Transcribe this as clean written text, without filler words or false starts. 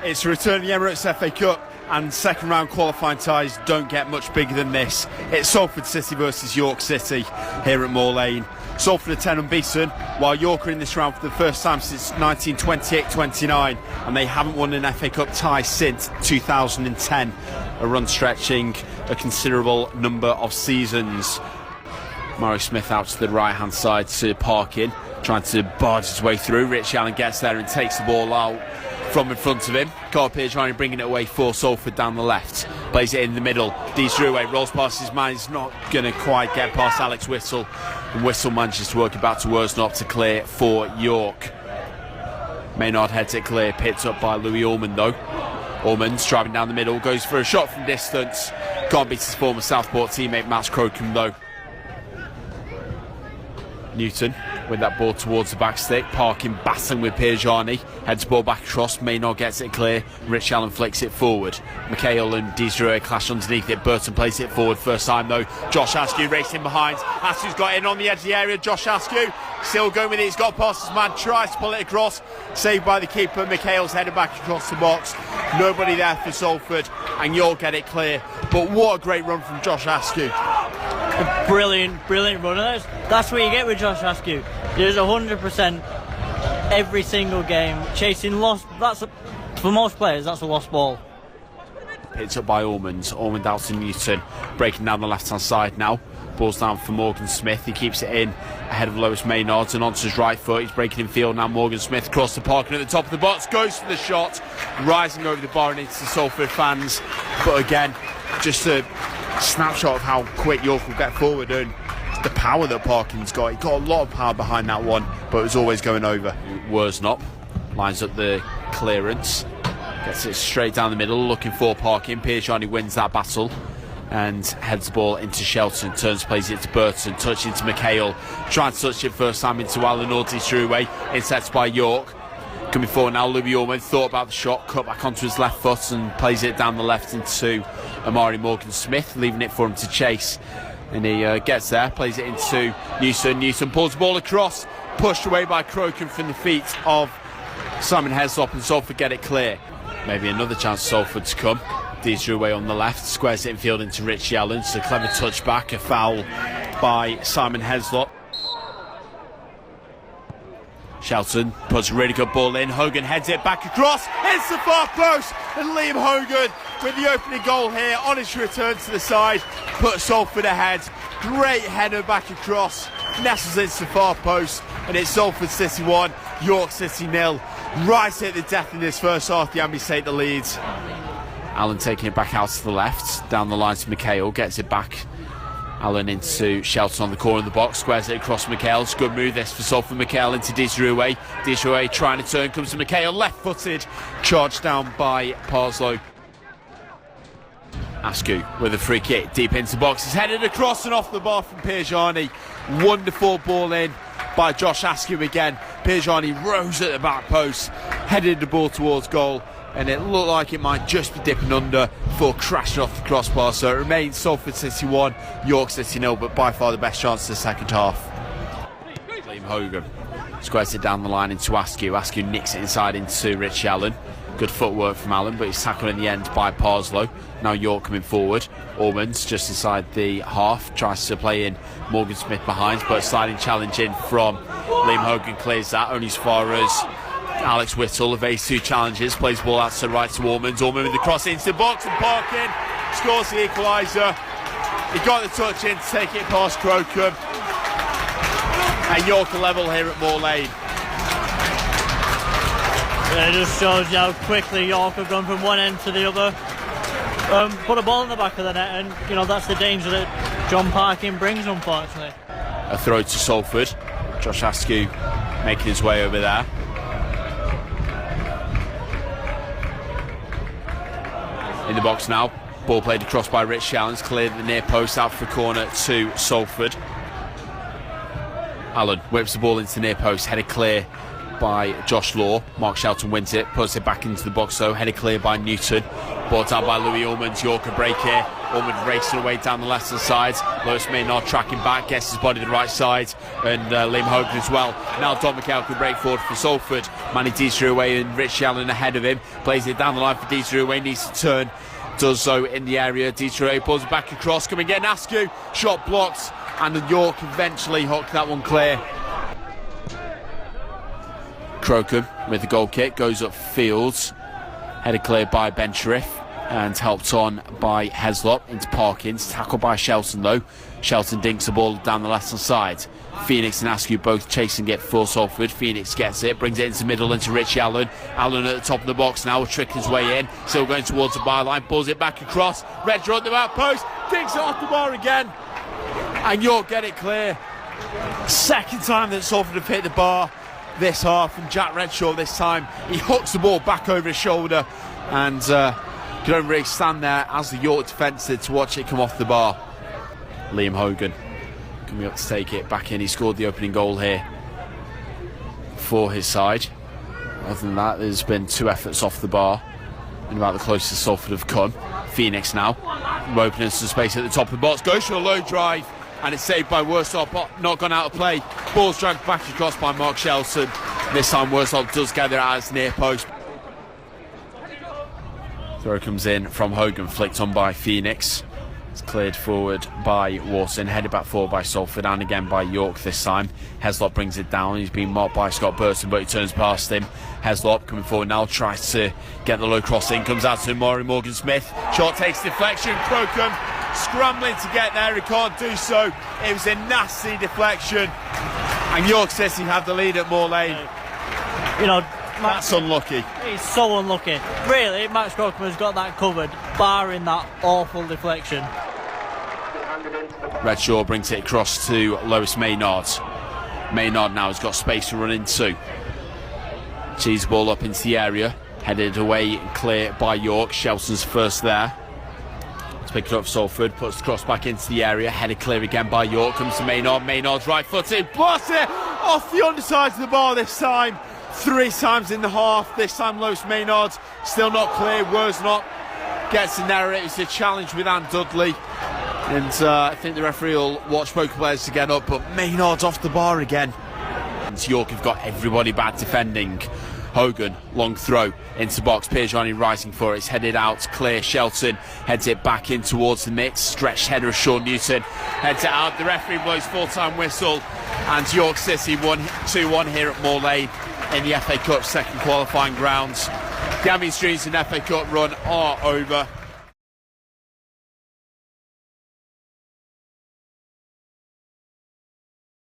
It's a return of the Emirates FA Cup, and second round qualifying ties don't get much bigger than this. It's Salford City versus York City here at Moor Lane. Salford are 10 unbeaten, while York are in this round for the first time since 1928-29, and they haven't won an FA Cup tie since 2010, a run stretching a considerable number of seasons. Murray Smith out to the right hand side to Parkin, trying to barge his way through. Rich Allen gets there and takes the ball out from in front of him. Carl Piergiani bringing it away for Salford down the left. Plays it in the middle. Drew rolls past his man. He's not going to quite get past Alex Whittle. And Whittle manages to work it back to Worsnop to clear for York. Maynard heads it clear. Picked up by Louis Allman though. Allman's driving down the middle. Goes for a shot from distance. Can't beat his former Southport teammate Matt Crocombe though. Newton with that ball towards the back stick. Parkin battling with Piergiani. Heads the ball back across. Maynard gets it clear. Rich Allen flicks it forward. McHale and Desdruet clash underneath it. Burton plays it forward first time though. Josh Askew racing behind. Askew's got in on the edge of the area. Josh Askew still going with it. He's got past his man. Tries to pull it across. Saved by the keeper. McHale's headed back across the box. Nobody there for Salford. And York get it clear. But what a great run from Josh Askew. A brilliant runner. That's what you get with Josh Askew. There's 100% every single game chasing lost. For most players, that's a lost ball. Picked up by Allman out to Newton, breaking down the left hand side now. Ball's down for Morgan Smith. He keeps it in ahead of Lewis Maynard and onto his right foot. He's breaking in field now. Morgan Smith across the park and at the top of the box goes for the shot, rising over the bar and into the Salford fans. But again, just a snapshot of how quick York will get forward and the power that Parkin's got. He got a lot of power behind that one, but it was always going over. Worsnop lines up the clearance, gets it straight down the middle, looking for Parkin. Piergiani wins that battle and heads the ball into Shelton, turns, plays it to Burton, touch into McHale, trying to touch it first time into Alan Drew, intercepted by York. Coming forward now, Louis Allman thought about the shot, cut back onto his left foot and plays it down the left into Amari Morgan Smith, leaving it for him to chase. And he gets there, plays it into Newton. Newton pulls the ball across, pushed away by Crocombe from the feet of Simon Heslop, and Salford get it clear. Maybe another chance for Salford to come. Drew on the left, squares it in field into Rich Allen. It's a clever touch back, a foul by Simon Heslop. Shelton puts a really good ball in. Hogan heads it back across. It's the far post, and Liam Hogan with the opening goal here on his return to the side puts Salford ahead. Great header back across, nestles into the far post, and it's Salford City 1, York City 0. Right at the death in this first half, the Ambies take the lead. Allen taking it back out to the left, down the line to McHale, gets it back. Allen into Shelton on the corner of the box, squares it across McHale. It's a good move this for Salford. McHale into Desdruet. Desdruet trying to turn, comes to McHale, left-footed, charged down by Parslow. Askew with a free kick deep into the box. He's headed across and off the bar from Piergiani. Wonderful ball in by Josh Askew again. Piergiani rose at the back post, headed the ball towards goal, and it looked like it might just be dipping under before crashing off the crossbar. So it remains Salford City 1, York City 0, but by far the best chance of the second half. Liam Hogan squares it down the line into Askew. Askew nicks it inside into Rich Allen. Good footwork from Allen, but he's tackled in the end by Parslow. Now York coming forward. Allman's just inside the half, tries to play in Morgan Smith behind, but sliding challenge in from Liam Hogan clears that only as far as Alex Whittle evades two challenges, plays the ball out to the right to Allman. Allman with the cross into the box and Parkin scores the equaliser. He got the touch in to take it past Crocombe. And York are level here at Moor Lane. Yeah, it just shows you how quickly York have gone from one end to the other. Put a ball in the back of the net, and you know that's the danger that Jon Parkin brings, unfortunately. A throw to Salford. Josh Askew making his way over there. In the box now, ball played across by Rich Allen, cleared the near post out for a corner to Salford. Allen whips the ball into the near post, headed clear by Josh Law. Mark Shelton wins it, puts it back into the box though, headed clear by Newton. Brought down by Louis Ullmann. York a break here. Ullmann racing away down the left hand side. Lewis Maynard tracking back, gets his body to the right side, and Liam Hogan as well. Now Don McHale can break forward for Salford. Manny Deeseruway and Rich Allen ahead of him. Plays it down the line for Deeseruway, needs to turn. Does so in the area. Deeseruway pulls it back across. Come again, Askew. Shot blocked, and York eventually hooked that one clear. Crocombe with the goal kick goes up fields, headed clear by Ben Sharif and helped on by Heslop into Parkins. Tackled by Shelton though. Shelton dinks the ball down the left hand side. Phoenix and Askew both chasing it for Salford. Phoenix gets it, brings it into the middle into Richie Allen. Allen at the top of the box now, tricking his way in, still going towards the byline, pulls it back across. Redger on the back post, dinks it off the bar again, and York get it clear. Second time that Salford have hit the bar this half from Jack Redshaw. This time he hooks the ball back over his shoulder, and can only really stand there as the York defence did to watch it come off the bar. Liam Hogan coming up to take it back in. He scored the opening goal here for his side. Other than that, there's been 2 efforts off the bar and about the closest Salford have come. Phoenix now opening some space at the top of the box, goes for a low drive, and it's saved by Worsop, not gone out of play. Ball's dragged back across by Mark Shelton. This time Worsop does gather at his near post. Throw comes in from Hogan, flicked on by Phoenix. It's cleared forward by Watson, headed back forward by Salford, and again by York this time. Heslop brings it down. He's been marked by Scott Burton, but he turns past him. Heslop coming forward now, tries to get the low cross in, comes out to Morgan Smith. Shot takes deflection. Crocombe scrambling to get there, he can't do so. It was a nasty deflection, and York says he had the lead at Moor Lane. You know, that's unlucky. He's so unlucky. Really, Max Crocombe has got that covered, barring that awful deflection. Redshaw brings it across to Lewis Maynard. Maynard now has got space to run into. Cheese the ball up into the area, headed away and clear by York. Shelton's first there. Let's pick it up for Salford, puts the cross back into the area, headed clear again by York, comes to Maynard. Maynard's right footed, blasts it off the underside of the bar this time. 3 times in the half. This time Lewis Maynard still not clear. Worsnop gets in there. It was a challenge with Anne Dudley, and I think the referee will watch both players to get up, but Maynard's off the bar again. And York have got everybody back defending. Hogan, long throw into box. Piergiani rising for it. It's headed out clear. Shelton heads it back in towards the mix. Stretched header of Sean Newton heads it out. The referee blows full-time whistle, and York City won 2-1 here at Moor Lane in the FA Cup second qualifying rounds. Gavin Street's and FA Cup run are over.